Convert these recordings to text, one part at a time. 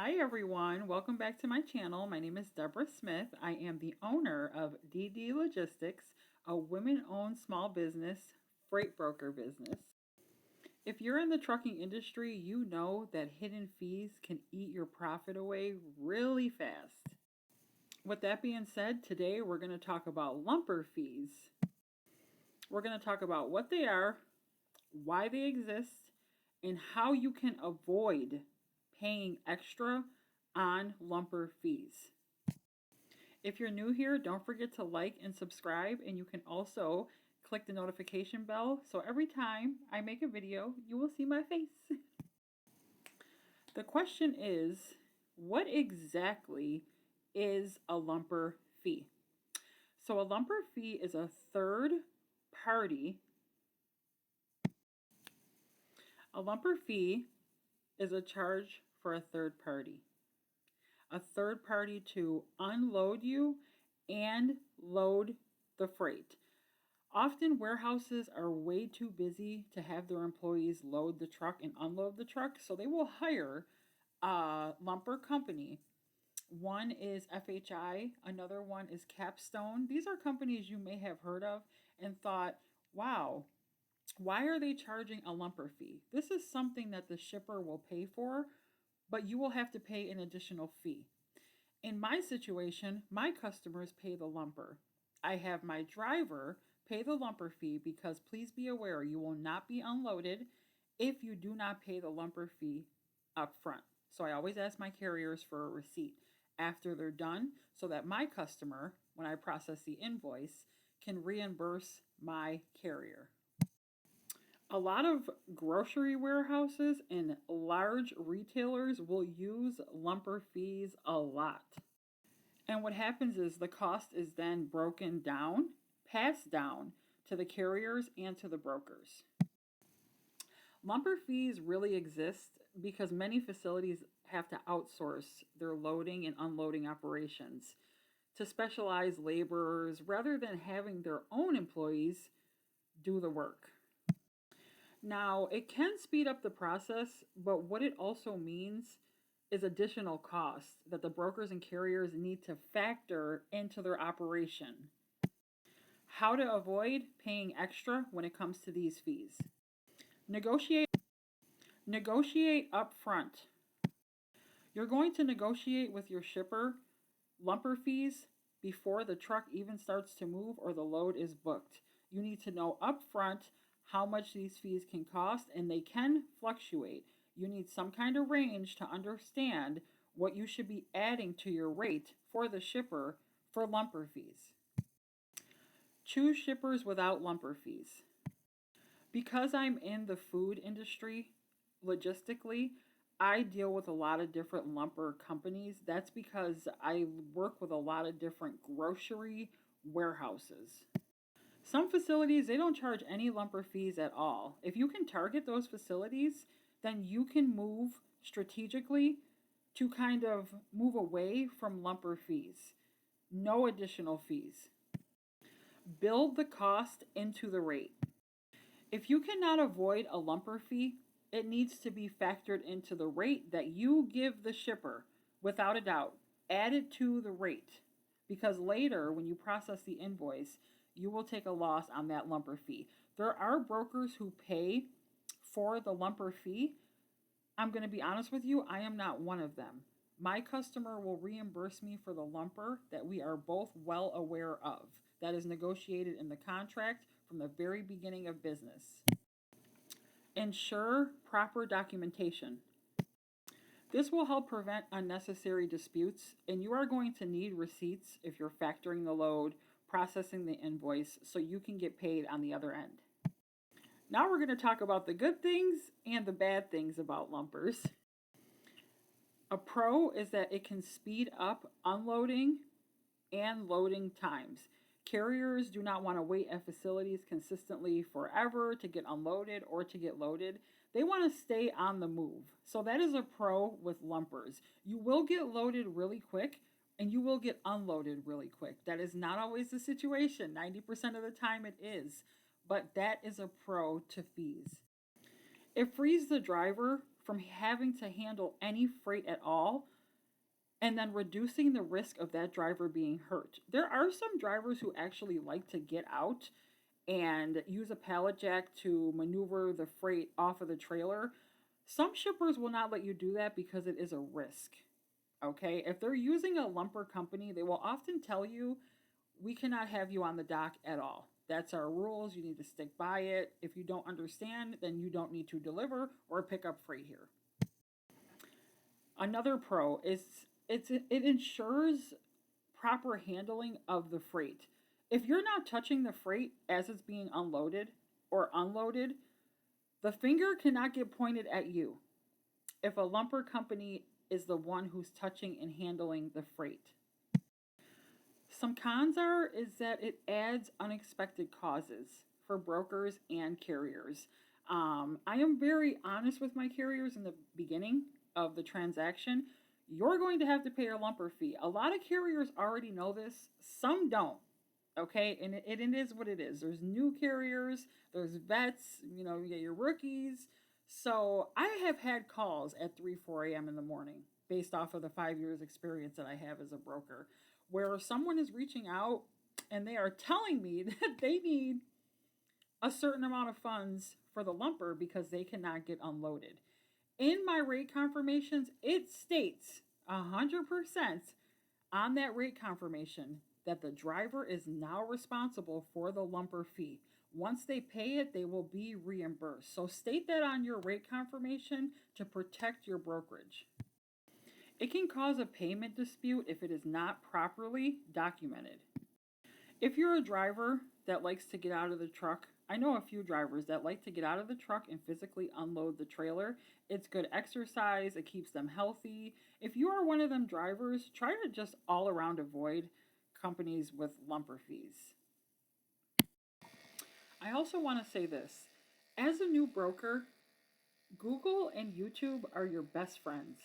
Hi everyone, welcome back to my channel. My name is Deborah Smith. I am the owner of DD Logistics, a women-owned small business freight broker business. If you're in the trucking industry, you know that hidden fees can eat your profit away really fast. With that being said, today we're going to talk about lumper fees. We're going to talk about what they are, why they exist, and how you can avoid paying extra on lumper fees. If you're new here, don't forget to like and subscribe, and you can also click the notification bell so every time I make a video, you will see my face. The question is, what exactly is a lumper fee? So a lumper fee is a third party. A lumper fee is a charge for a third party. A third party to unload you and load the freight. Often warehouses are way too busy to have their employees load the truck and unload the truck, so they will hire a lumper company. One is FHI, another one is Capstone. These are companies you may have heard of and thought, wow, why are they charging a lumper fee? This is something that the shipper will pay for, but you will have to pay an additional fee. In my situation, my customers pay the lumper. I have my driver pay the lumper fee because please be aware you will not be unloaded if you do not pay the lumper fee up front. So I always ask my carriers for a receipt after they're done so that my customer, when I process the invoice, can reimburse my carrier. A lot of grocery warehouses and large retailers will use lumper fees a lot. And what happens is the cost is then broken down, passed down to the carriers and to the brokers. Lumper fees really exist because many facilities have to outsource their loading and unloading operations to specialized laborers rather than having their own employees do the work. Now, it can speed up the process, but what it also means is additional costs that the brokers and carriers need to factor into their operation. How to avoid paying extra when it comes to these fees. Negotiate up front. You're going to negotiate with your shipper lumper fees before the truck even starts to move or the load is booked. You need to know up front how much these fees can cost, and they can fluctuate. You need some kind of range to understand what you should be adding to your rate for the shipper for lumper fees. Choose shippers without lumper fees. Because I'm in the food industry, logistically, I deal with a lot of different lumper companies. That's because I work with a lot of different grocery warehouses. Some facilities, they don't charge any lumper fees at all. If you can target those facilities, then you can move strategically to kind of move away from lumper fees. No additional fees. Build the cost into the rate. If you cannot avoid a lumper fee, it needs to be factored into the rate that you give the shipper, without a doubt. Add it to the rate, because later when you process the invoice, you will take a loss on that lumper fee. There are brokers who pay for the lumper fee. I'm going to be honest with you, I am not one of them. My customer will reimburse me for the lumper that we are both well aware of. That is negotiated in the contract from the very beginning of business. Ensure proper documentation. This will help prevent unnecessary disputes, and you are going to need receipts if you're factoring the load, processing the invoice, so you can get paid on the other end. Now we're going to talk about the good things and the bad things about lumpers. A pro is that it can speed up unloading and loading times. Carriers do not want to wait at facilities consistently forever to get unloaded or to get loaded. They want to stay on the move. So that is a pro with lumpers. You will get loaded really quick and you will get unloaded really quick. That is not always the situation. 90% of the time it is. But that is a pro to fees. It frees the driver from having to handle any freight at all and then reducing the risk of that driver being hurt. There are some drivers who actually like to get out and use a pallet jack to maneuver the freight off of the trailer. Some shippers will not let you do that because it is a risk. Okay, if they're using a lumper company, they will often tell you, we cannot have you on the dock at all. That's our rules. You need to stick by it. If you don't understand, then you don't need to deliver or pick up freight here. Another pro is it ensures proper handling of the freight. If you're not touching the freight as it's being unloaded or unloaded, the finger cannot get pointed at you if a lumper company is the one who's touching and handling the freight. Some cons is that it adds unexpected causes for brokers and carriers. I am very honest with my carriers in the beginning of the transaction. You're going to have to pay a lumper fee. A lot of carriers already know this, some don't. Okay, and it is what it is. There's new carriers, there's vets, you know, you get your rookies. So I have had calls at 3, 4 a.m. in the morning based off of the 5 years experience that I have as a broker, where someone is reaching out and they are telling me that they need a certain amount of funds for the lumper because they cannot get unloaded. In my rate confirmations, it states 100% on that rate confirmation that the driver is now responsible for the lumper fee. Once they pay it, they will be reimbursed. So state that on your rate confirmation to protect your brokerage. It can cause a payment dispute if it is not properly documented. If you're a driver that likes to get out of the truck, I know a few drivers that like to get out of the truck and physically unload the trailer. It's good exercise, it keeps them healthy. If you are one of them drivers, try to just all around avoid companies with lumper fees. I also want to say this. As a new broker, Google and YouTube are your best friends.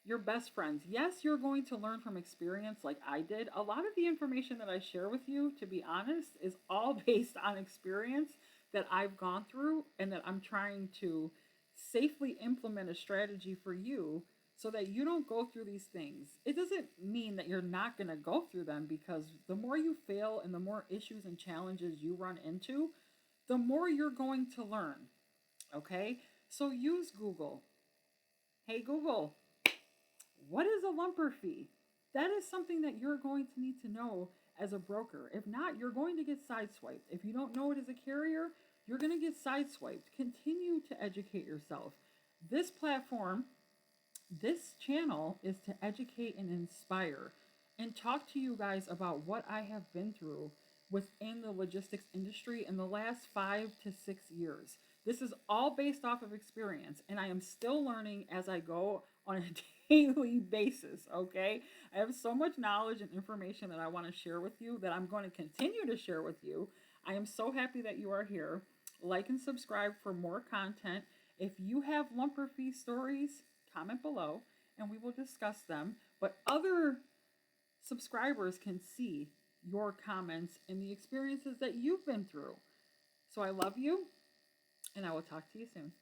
Your best friends. Yes, you're going to learn from experience like I did. A lot of the information that I share with you, to be honest, is all based on experience that I've gone through and that I'm trying to safely implement a strategy for you so that you don't go through these things. It doesn't mean that you're not going to go through them, because the more you fail and the more issues and challenges you run into, the more you're going to learn. Okay? So use Google. Hey Google, what is a lumper fee? That is something that you're going to need to know as a broker. If not, you're going to get sideswiped. If you don't know it as a carrier, you're going to get sideswiped. Continue to educate yourself. This platform, this channel is to educate and inspire and talk to you guys about what I have been through within the logistics industry in the last 5 to 6 years. This is all based off of experience, and I am still learning as I go on a daily basis, okay? I have so much knowledge and information that I want to share with you that I'm going to continue to share with you. I am so happy that you are here. Like and subscribe for more content. If you have lumper fee stories, comment below and we will discuss them. But other subscribers can see your comments and the experiences that you've been through. So I love you, and I will talk to you soon.